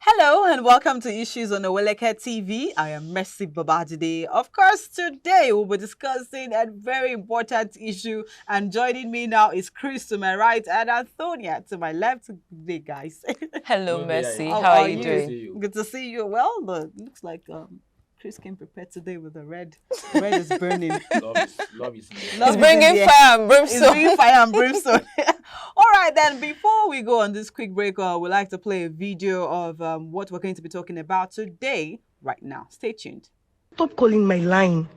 Hello and welcome to Issues on Oweleke TV. I am Mercy Babajide. Of course, today we'll be discussing a very important issue, and joining me now is Chris to my right and Antonia to my left. Good day, guys. Hello, Good day, Mercy. How How are are you good to you? see doing? you. Good to see you. Well, looks like Chris came prepared today with a red. Red is burning. Love is in the air. It's Love is in bringing the air. fire and It's brimstone. bringing fire and brimstone. All right, then, before we go on this quick break, we'd like to play a video of what we're going to be talking about today, right now. Stay tuned. Stop calling my line.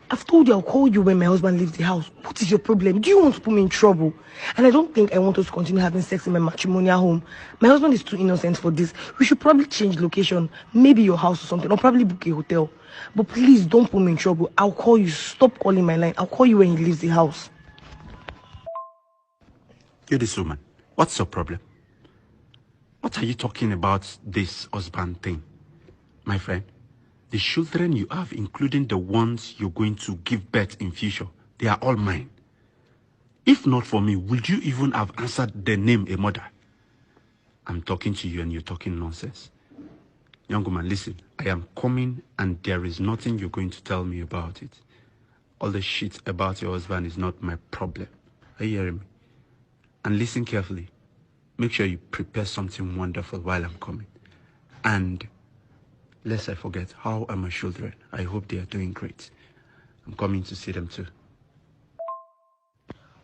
I've told you I'll call you when my husband leaves the house. What is your problem? Do you want to put me in trouble? And I don't think I want us to continue having sex in my matrimonial home. My husband is too innocent for this. We should probably change location, maybe your house or something, or probably book a hotel. But please don't put me in trouble. I'll call you. Stop calling my line. I'll call you when he leaves the house. You're this woman. What's your problem? What are you talking about this husband thing? My friend, the children you have, including the ones you're going to give birth in future, they are all mine. If not for me, would you even have answered the name a mother? I'm talking to you and you're talking nonsense. Young woman, listen, I am coming and there is nothing you're going to tell me about it. All the shit about your husband is not my problem. Are you hearing me? And listen carefully. Make sure you prepare something wonderful while I'm coming. And lest I forget, how are my children? I hope they are doing great. I'm coming to see them too.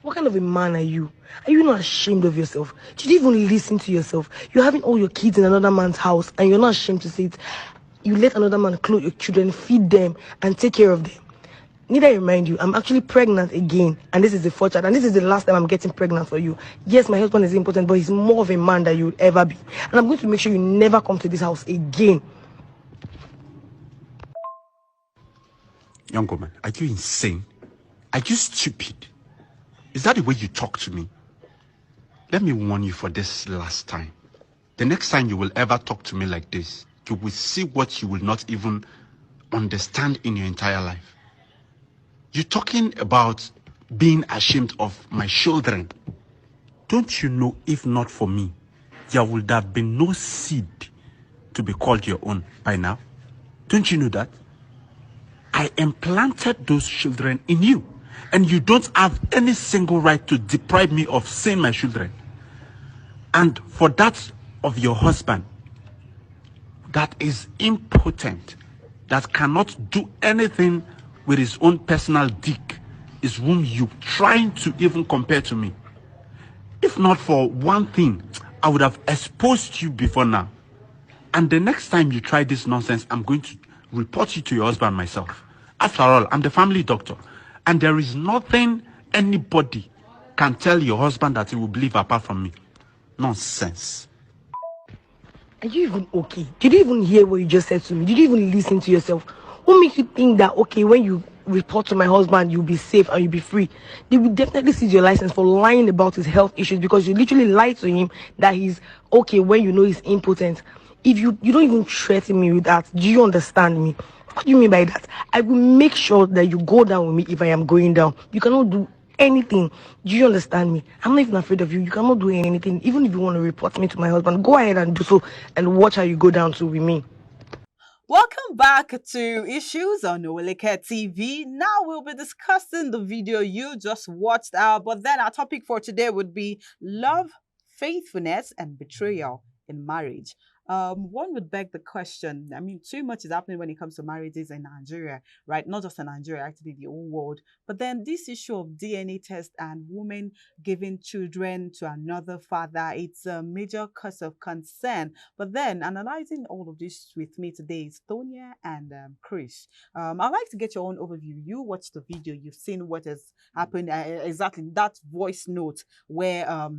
What kind of a man are you? Are you not ashamed of yourself? Did you even listen to yourself? You're having all your kids in another man's house and you're not ashamed to say it. You let another man clothe your children, feed them, and take care of them. Need I remind you, I'm actually pregnant again, and this is the fourth child, and this is the last time I'm getting pregnant for you. Yes, my husband is important, but he's more of a man than you would ever be. And I'm going to make sure you never come to this house again. Young woman, are you insane? Are you stupid? Is that the way you talk to me? Let me warn you for this last time. The next time you will ever talk to me like this, you will see what you will not even understand in your entire life. You're talking about being ashamed of my children. Don't you know, if not for me, there would have been no seed to be called your own by now? Don't you know that? I implanted those children in you, and you don't have any single right to deprive me of seeing my children. And for that of your husband, that is impotent, that cannot do anything with his own personal dick, is whom you trying to even compare to me. If not for one thing, I would have exposed you before now. And the next time you try this nonsense, I'm going to report you to your husband myself. After all, I'm the family doctor. And there is nothing anybody can tell your husband that he will believe apart from me. Nonsense. Are you even okay? Did you even hear what you just said to me? Did you even listen to yourself? What makes you think that, okay, when you report to my husband, you'll be safe and you'll be free? They will definitely seize your license for lying about his health issues because you literally lied to him that he's okay when you know he's impotent. If you don't even threaten me with that, do you understand me? What do you mean by that? I will make sure that you go down with me if I am going down. You cannot do anything. Do you understand me? I'm not even afraid of you. You cannot do anything. Even if you want to report me to my husband, go ahead and do so and watch how you go down to with me. Welcome back to Issues on Oweleke TV. Now we'll be discussing the video you just watched out, but then our topic for today would be love, faithfulness, and betrayal in marriage. One would beg the question. I mean, too much is happening when it comes to marriages in Nigeria, right? Not just in Nigeria, actually the whole world. But then this issue of DNA test and women giving children to another father, it's a major cause of concern. But then analyzing all of this with me today is Tonya and Chris. I'd like to get your own overview. You watched the video, you've seen what has happened, exactly that voice note where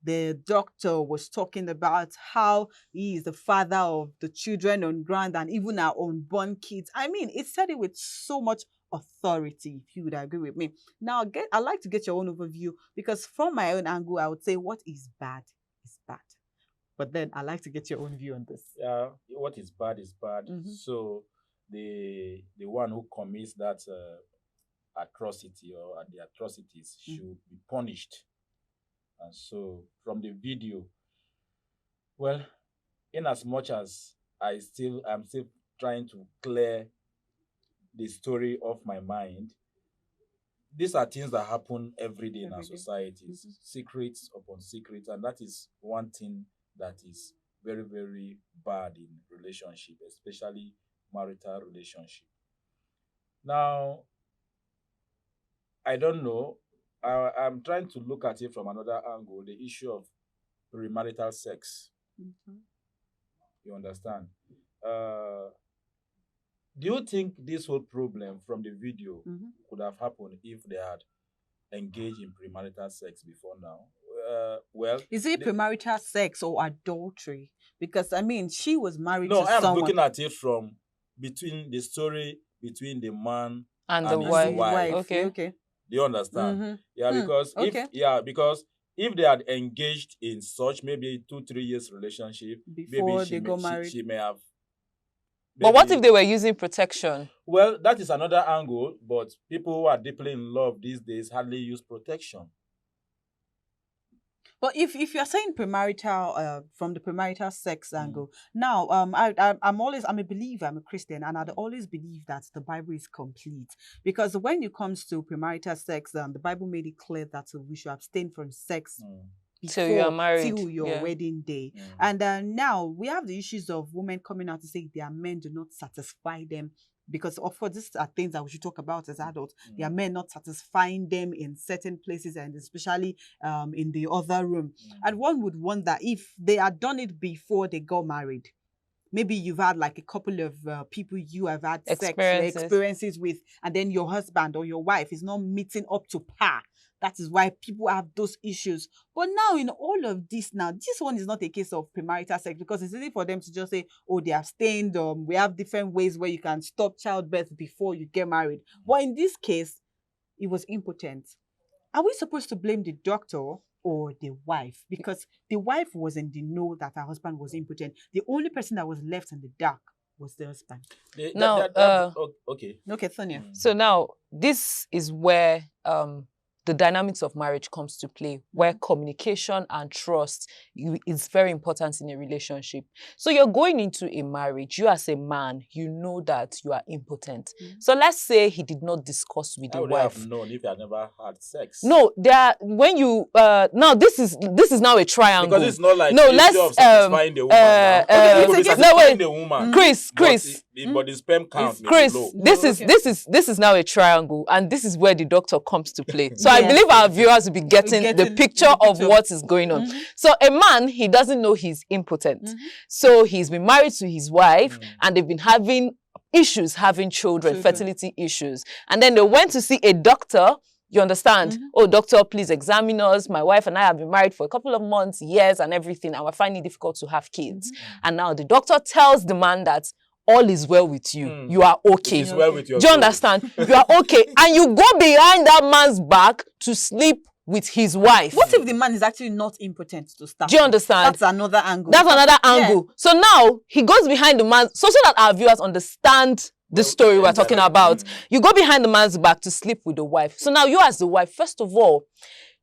the doctor was talking about how he is the father of the children on ground and even our unborn kids. I mean, it said it with so much authority, if you would agree with me. Now, I'd like to get your own overview because from my own angle, I would say what is bad is bad. But then I like to get your own view on this. Yeah, what is bad is bad. Mhm. So the one who commits that atrocity or the atrocities should be punished. And so from the video, well, in as much as I'm still trying to clear the story of my mind. These are things that happen every day in our societies, secrets upon secrets, and that is one thing that is very, very bad in relationship, especially marital relationship. Now, I don't know. I'm trying to look at it from another angle, the issue of premarital sex. You understand? Do you think this whole problem from the video could have happened if they had engaged in premarital sex before now? Well, is it premarital sex or adultery? Because I mean, she was married no, to I am someone. looking at it from between the story between the man And the his wife. Okay. Okay. Do you understand? Yeah, because okay. if they had engaged in such maybe 2-3 years relationship Before maybe they got married. she may have. But what if they were using protection? Well, that is another angle, but people who are deeply in love these days hardly use protection. But if you're saying premarital, from the premarital sex angle, now I'm a believer, I'm a Christian, and I'd always believe that the Bible is complete, because when it comes to premarital sex, the Bible made it clear that we should abstain from sex Till you are married, till your wedding day. And now we have the issues of women coming out to say their men do not satisfy them. Because, of course, these are things that we should talk about as adults. Their men not satisfying them in certain places, and especially in the other room. And one would wonder if they had done it before they got married. Maybe you've had like a couple of people you have had experiences with, and then your husband or your wife is not meeting up to par. That is why people have those issues. But now in all of this this one is not a case of premarital sex, because it's easy for them to just say, oh, they abstained. We have different ways where you can stop childbirth before you get married. But in this case, it was impotent. Are we supposed to blame the doctor or the wife? Because the wife was in the know that her husband was impotent. The only person that was left in the dark was the husband. Okay. Okay, Sonia. So now, this is where the dynamics of marriage comes to play, where communication and trust is very important in a relationship. So you're going into a marriage, you as a man, you know that you are impotent. So let's say he did not discuss with the wife. Have known if he had never had sex? No, when you now this is now a triangle. Because it's not like let's satisfying the woman. The woman. Chris, but the sperm count. Chris, this is now a triangle, and this is where the doctor comes to play. So I believe our viewers will be getting the picture of what is going on. So a man, he doesn't know he's impotent. So he's been married to his wife, and they've been having issues having children, fertility issues. And then they went to see a doctor. You understand? Oh, doctor, please examine us. My wife and I have been married for a couple of months, years, and everything, and we're finding it difficult to have kids. And now the doctor tells the man that all is well with you. You are okay. It is well with your Do you understand? You are okay. And you go behind that man's back to sleep with his wife. What if the man is actually not impotent to start? Do you understand? That's another angle. That's another angle. So now he goes behind the man, so that our viewers understand the story we're talking about. You go behind the man's back to sleep with the wife. So now you as the wife, first of all,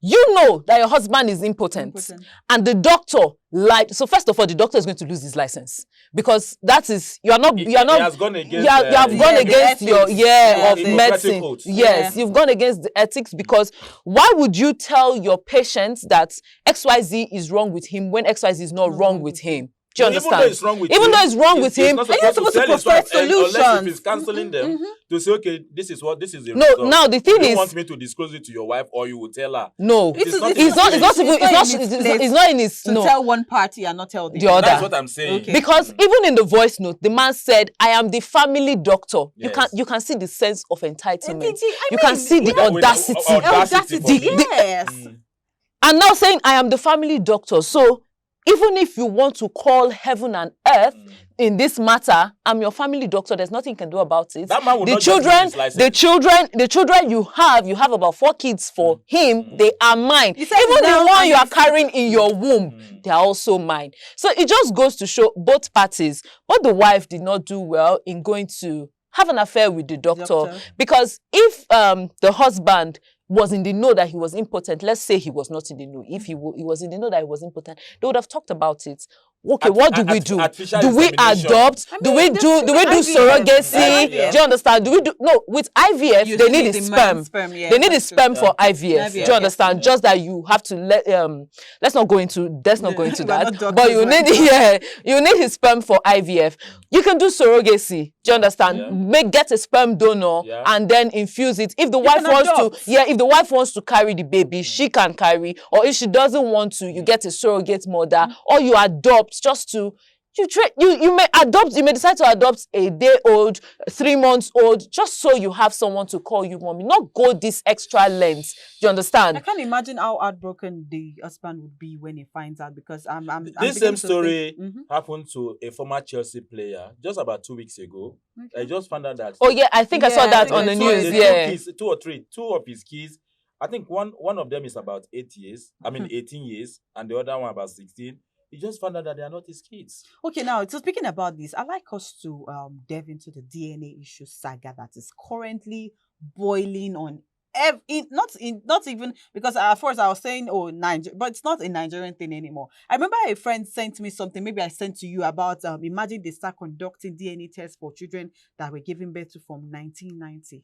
you know that your husband is impotent. And the doctor lied. So first of all, the doctor is going to lose his license, because that is you have gone against your medicine. Yes, you've gone against the ethics, because why would you tell your patient that XYZ is wrong with him when XYZ is not wrong with him? Do you understand? Even though it's wrong with him, are you supposed to provide solutions? Unless if he's cancelling them to say, okay, this is the result. Now the thing is, you want me to disclose it to your wife, or you will tell her? No, it's not in his. To tell one party and not tell the other. That's what I'm saying. Okay. Because even in the voice note, the man said, "I am the family doctor." Yes. You can see the sense of entitlement. You can see the audacity. Yes. And now saying, "I am the family doctor." So even if you want to call heaven and earth in this matter, I'm your family doctor. There's nothing you can do about it. That man will the children you have about 4 kids for him. They are mine. Even the one you are carrying in your womb, they are also mine. So it just goes to show both parties. But the wife did not do well in going to have an affair with the doctor. Because if the husband was in the know that he was impotent, let's say he was not in the know. If he was in the know that he was impotent, they would have talked about it. okay, what do we do? artificial Do we insemination. adopt? I do mean, we there's do still we do IVF. surrogacy? IVF. Do you understand? Do we do no with IVF? You They still need need the the sperm. man's sperm, yeah, They need the that's true. sperm for Yeah. IVF. Do IVF, you understand? yeah. Just that you have to let's not go into We're that. not doctors But you right need now. you need his sperm for IVF. You can do surrogacy. Do you understand? Yeah. Get a sperm donor Yeah. and then infuse it. If the wife can wants adopt. to, if the wife wants to carry the baby, she can carry. Or if she doesn't want to, you get a surrogate mother, or you adopt just to. You may adopt. You may decide to adopt a day old, 3 months old, just so you have someone to call you mommy. Not go this extra length. Do you understand? I can't imagine how heartbroken the husband would be when he finds out, because I'm This beginning same to story think, happened to a former Chelsea player just about 2 weeks ago. I just found out that. Oh yeah, I think I saw Yeah, that I on the think I saw news. it. Yeah. Two or three, two of his kids. I think one of them is about 8 years. I mean 18 years, and the other one about 16. He just found out that they are not his kids. Okay, now, so speaking about this, I'd like us to delve into the DNA issue saga that is currently boiling on not even, because at first I was saying, oh, Niger, but it's not a Nigerian thing anymore. I remember a friend sent me something, maybe I sent to you, about imagine they start conducting DNA tests for children that were given birth to from 1990.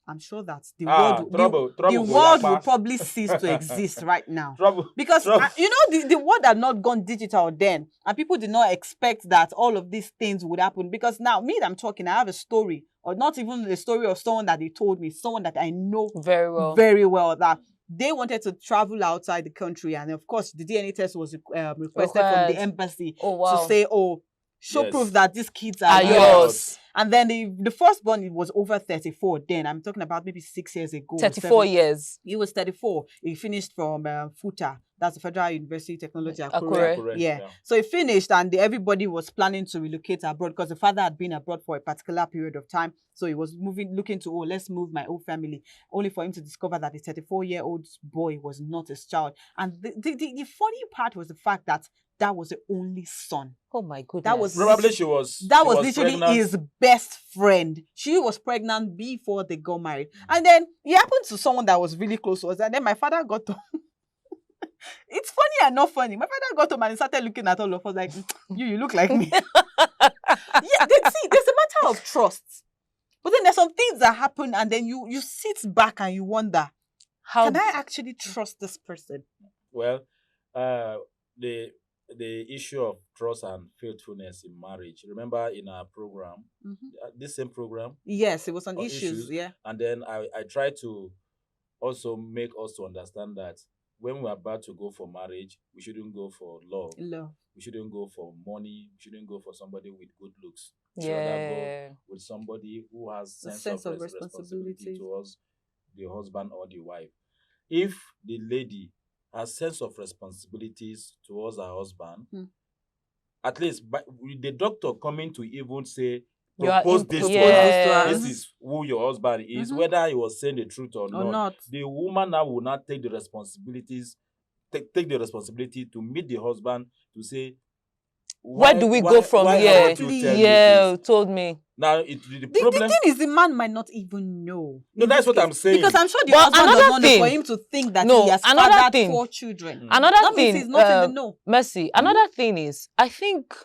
I'm sure that the world will probably cease to exist right now. Because you know, the world had not gone digital then, and people did not expect that all of these things would happen. Because now, me that I'm talking, I have a story, or not even the story of someone that they told me, someone that I know Very well. very well, that they wanted to travel outside the country, and of course the DNA test was requested from the embassy to say, oh, show proof that these kids are yours. And then the firstborn, it was over 34 then. I'm talking about maybe 6 years ago. 34 years. He was 34. He finished from FUTA. That's the Federal University of Technology, Akure. Yeah. So he finished, and everybody was planning to relocate abroad because the father had been abroad for a particular period of time. So he was looking to, let's move my whole family, only for him to discover that the 34-year-old boy was not his child. And the funny part was the fact that that was the only son. Oh my goodness. That was probably she was literally pregnant. his best friend. She was pregnant before they got married. And then it happened to someone that was really close to us. And then my father got to it's funny and not funny. My father got home and he started looking at all of us like, you look like me. Yeah, there's a matter of trust. But then there's some things that happen, and then you sit back and you wonder, can I actually trust this person? Well, the issue of trust and faithfulness in marriage. Remember in our program, this same program? Yes, it was on issues, yeah. And then I try to also make us to understand that when we're about to go for marriage, we shouldn't go for love. We shouldn't go for money. We shouldn't go for somebody with good looks. We should rather go with somebody who has sense of responsibility towards the husband or the wife. If the lady has sense of responsibilities towards her husband, at least with the doctor coming to even say, propose this to her. This is who your husband is, whether he was saying the truth or not. The woman now will not take the responsibilities, take the responsibility to meet the husband to say, where do we go from here? Yeah, told me. Now, the problem... The thing is, the man might not even know. No, that's what I'm saying. Because I'm sure the husband does not know for him to think that he has fathered 4 children. Another thing, he's not in the know. Mercy, another thing is, I think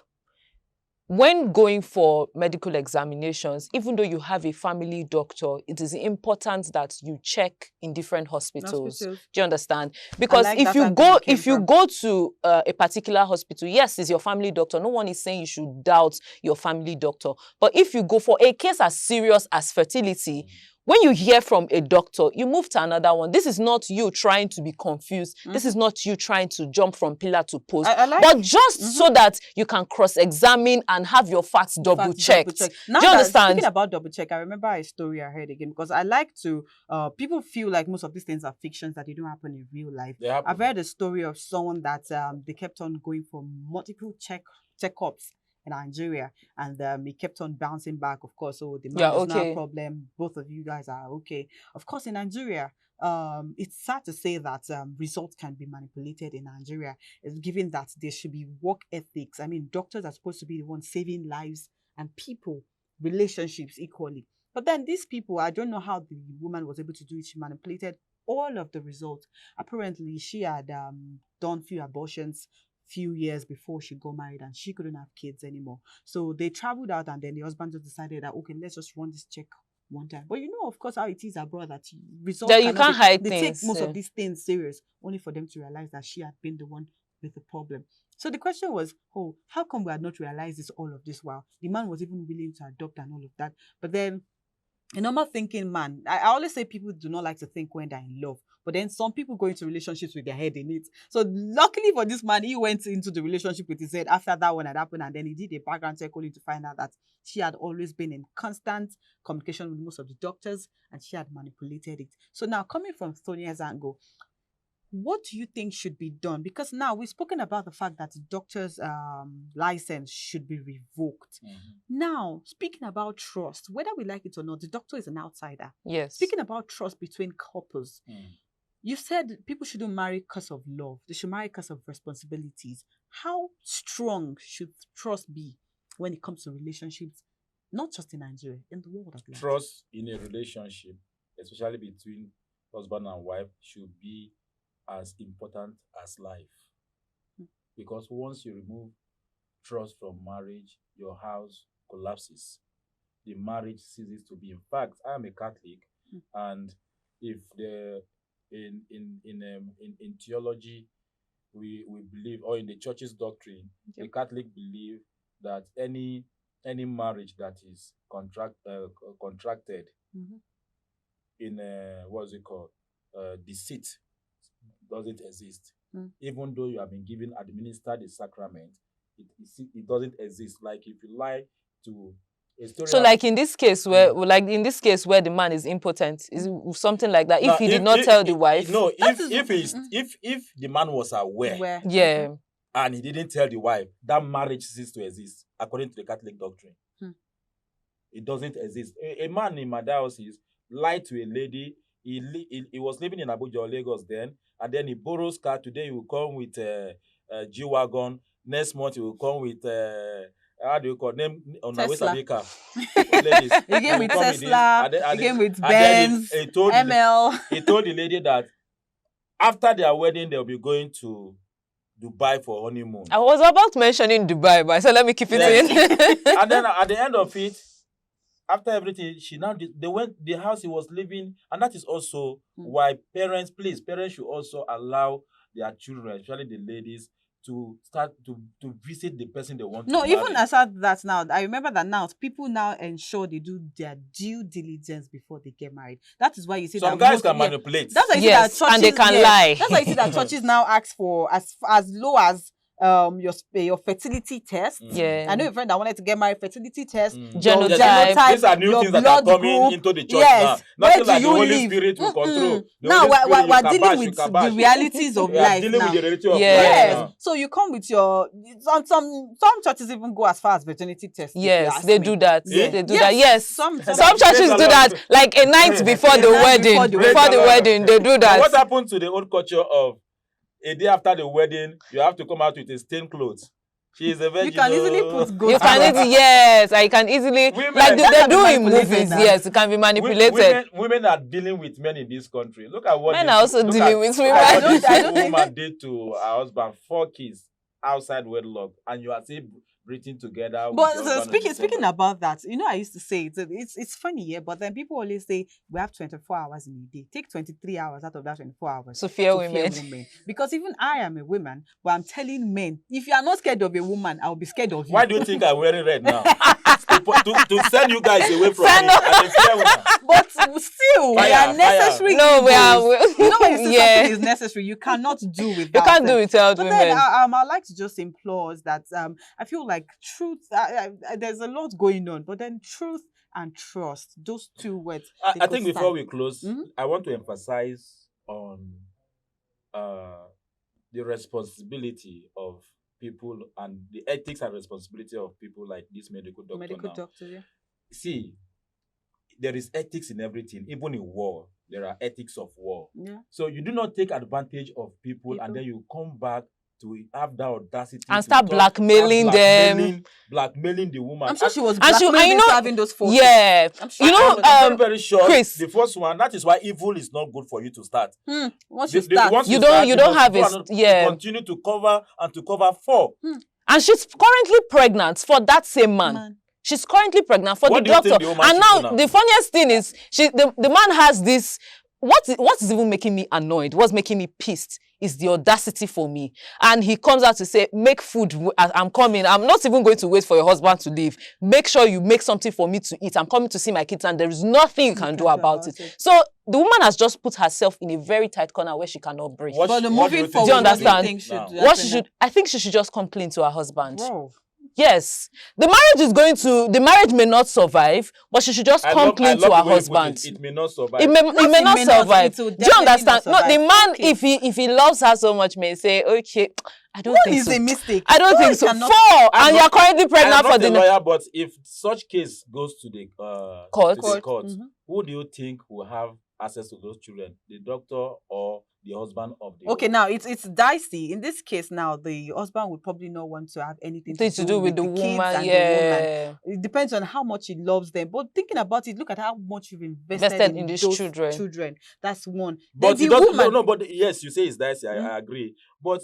when going for medical examinations, even though you have a family doctor, it is important that you check in different hospitals. Do you understand? Because if you go to a particular hospital, yes, it's your family doctor. No one is saying you should doubt your family doctor. But if you go for a case as serious as fertility, when you hear from a doctor, you move to another one. This is not you trying to be confused. This is not you trying to jump from pillar to post. But just so that you can cross-examine and have your facts double-checked. Now, do you understand? Speaking about double-check, I remember a story I heard again, because I like to, people feel like most of these things are fictions, that they don't happen in real life. I've heard a story of someone that they kept on going for multiple checkups in Nigeria, and he kept on bouncing back. Of course, the man is not a problem. Both of you guys are okay. Of course, in Nigeria, it's sad to say that results can be manipulated in Nigeria, given that there should be work ethics. I mean, doctors are supposed to be the ones saving lives and people, relationships equally. But then these people, I don't know how the woman was able to do it. She manipulated all of the results. Apparently, she had done few abortions, few years before she got married, and she couldn't have kids anymore. So they traveled out, and then the husband just decided that, okay, let's just run this check one time. But you know, of course, how it is abroad, that results That you can't hide they things. take most of these things serious, only for them to realize that she had been the one with the problem. So the question was, oh, how come we had not realized this all of this while the man was even willing to adopt and all of that? But then a normal thinking man, I always say people do not like to think when they're in love, but then some people go into relationships with their head in it. So luckily for this man, he went into the relationship with his head after that one had happened, and then he did a background check only to find out that she had always been in constant communication with most of the doctors, and she had manipulated it. So now, coming from Sonia's angle, what do you think should be done? Because now we've spoken about the fact that the doctor's license should be revoked. Now, speaking about trust, whether we like it or not, the doctor is an outsider. Yes. Speaking about trust between couples, you said people shouldn't marry because of love. They should marry because of responsibilities. How strong should trust be when it comes to relationships, not just in Nigeria, in the world at large? Trust in a relationship, especially between husband and wife, should be as important as life. Because once you remove trust from marriage, your house collapses. The marriage ceases to be. In fact, I am a Catholic, and if the in theology we believe, or in the church's doctrine, the Catholic believe that any marriage that is contracted in what's it called, deceit, doesn't exist. Even though you have been given, administered the sacrament, it doesn't exist. Like if you lie to a story. So like in this case where where the man is impotent, is something like that. If he did not tell the wife. No, if the man was aware. Yeah. And he didn't tell the wife, that marriage ceases to exist according to the Catholic doctrine. It doesn't exist. A man in my diocese lied to a lady. He was living in Abuja or Lagos then, and then he borrows car. Today he will come with a G-Wagon. Next month he will come with how do you call them? On the West Africa. He came with Tesla. He came with Benz, ML. He told the lady that after their wedding they'll be going to Dubai for honeymoon. I was about mentioning Dubai, but I said let me keep it in. And then at the end of it, after everything, they went the house he was living, and that is also why parents should also allow their children, especially the ladies, to start to visit the person they want to marry. Even aside that now, I remember that now people now ensure they do their due diligence before they get married. That is why you see some guys can manipulate. That's why you see that churches, and they can lie. That's why you see that churches now ask for as low as your fertility test. I know a friend that wanted to get married. Fertility test, genotype. These are new things that are coming into the church now. Nothing like the Holy Spirit will control. Now we're dealing with the realities of life dealing now. with the reality of life. Yes. So you come with your some churches even go as far as virginity test. Yes, they do that. Yeah. They do that. Yes. Some churches do that like a night before the wedding. Before the wedding, they do that. What happened to the old culture of a day after the wedding, you have to come out with a stained clothes? She is a virgin. You can easily put gold. You can easily, yes, I can easily, women, like they do in movies, now. yes, it can be manipulated. Women are dealing with men in this country. Look at what Men are also dealing with women. I don't think woman did to her husband 4 kids outside wedlock, and you are still breathing together. But so speaking about that, I used to say it's funny, yeah. But then people always say we have 24 hours in a day. Take 23 hours out of that 24 hours to fear women. Because even I am a woman, but I'm telling men, if you are not scared of a woman, I'll be scared of you. Why do you think I'm wearing red now? to send you guys away from me. And a fair woman. But still, we are necessary. No, we are. When you say something is necessary, you cannot do without. You can't do without but women. Then, I'd like to just implore that I feel like truth. There's a lot going on, but then truth and trust, those two words. I think before we close, I want to emphasize on the responsibility of people and the ethics and responsibility of people like this medical doctor. Yeah. See, there is ethics in everything, even in war. There are ethics of war. Yeah. So you do not take advantage of people and then you come back to have that audacity and to start blackmailing them. blackmailing the woman. I'm sure she was And she- and blackmailing you know- into having those photos. Yeah. I'm sure You know, I'm very, very sure Chris. the first one, that is why evil is not good for you to start. Once you The- start, once You start, don't must have go a and yeah. continue to cover and to cover for. And she's currently pregnant for that same man. Man. She's currently pregnant for What the do you think doctor. the woman And should now do now? the funniest thing is the man has this. What is even making me annoyed? What's making me pissed is the audacity for me. And he comes out to say, make food. I'm coming. I'm not even going to wait for your husband to leave. Make sure you make something for me to eat. I'm coming to see my kids and there is nothing you can do about it. So the woman has just put herself in a very tight corner where she cannot breathe. What but sh- the what do you moving think forward, Do you understand? what do you think I think she should just come clean to her husband. Bro. Yes. The marriage may not survive, but she should just come clean to her husband. It may not survive. It may not survive. it will Do you understand? definitely not No, the survive. man, Okay. if he loves her so much, may say, okay, I don't What think is so. a mistake? I don't Why think so. cannot- 4, and you're currently I pregnant am for not the a lawyer, but if such case goes to the Court. to the court, Mhm. who do you think will have access to those children? The doctor or the husband of the Okay, now it's dicey. In this case, now the husband would probably not want to have anything thing to do with the kids woman. and the woman. Yeah. It depends on how much he loves them. But thinking about it, look at how much you've invested Invested in in these those children. That's one. But then he the doesn't. woman, No, but yes, you say it's dicey. Mhm. I agree. But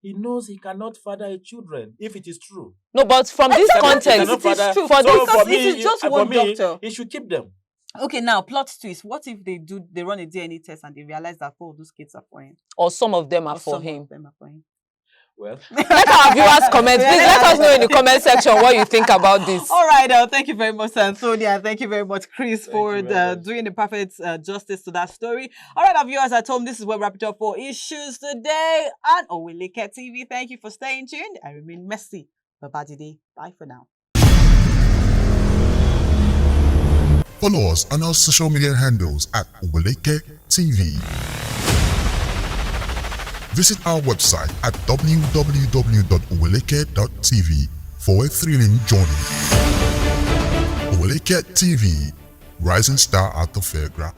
he knows he cannot father a children if it is true. No, but from this Exactly, context, cannot it is father- true. for So because for it is me, just for one me, doctor. he should keep them. Okay, now plot twist. What if they run a DNA test and they realize that those kids are for him? or some of them are Or for some him. of them are for him. Well, Let our viewers comment. Please let us know in the comment section what you think about this. All right, thank you very much, Antonia. Thank you very much, Chris, Thank for you very much. doing the perfect justice to that story. All right, our viewers at home, this is where we wrap it up for Issues Today on Oweleke TV. Thank you for staying tuned. I remain messy. Bye for now. Follow us on our social media handles at Oweleke TV. Visit our website at www.oweleke.tv for a thrilling journey. Oweleke TV, rising star at the fairground.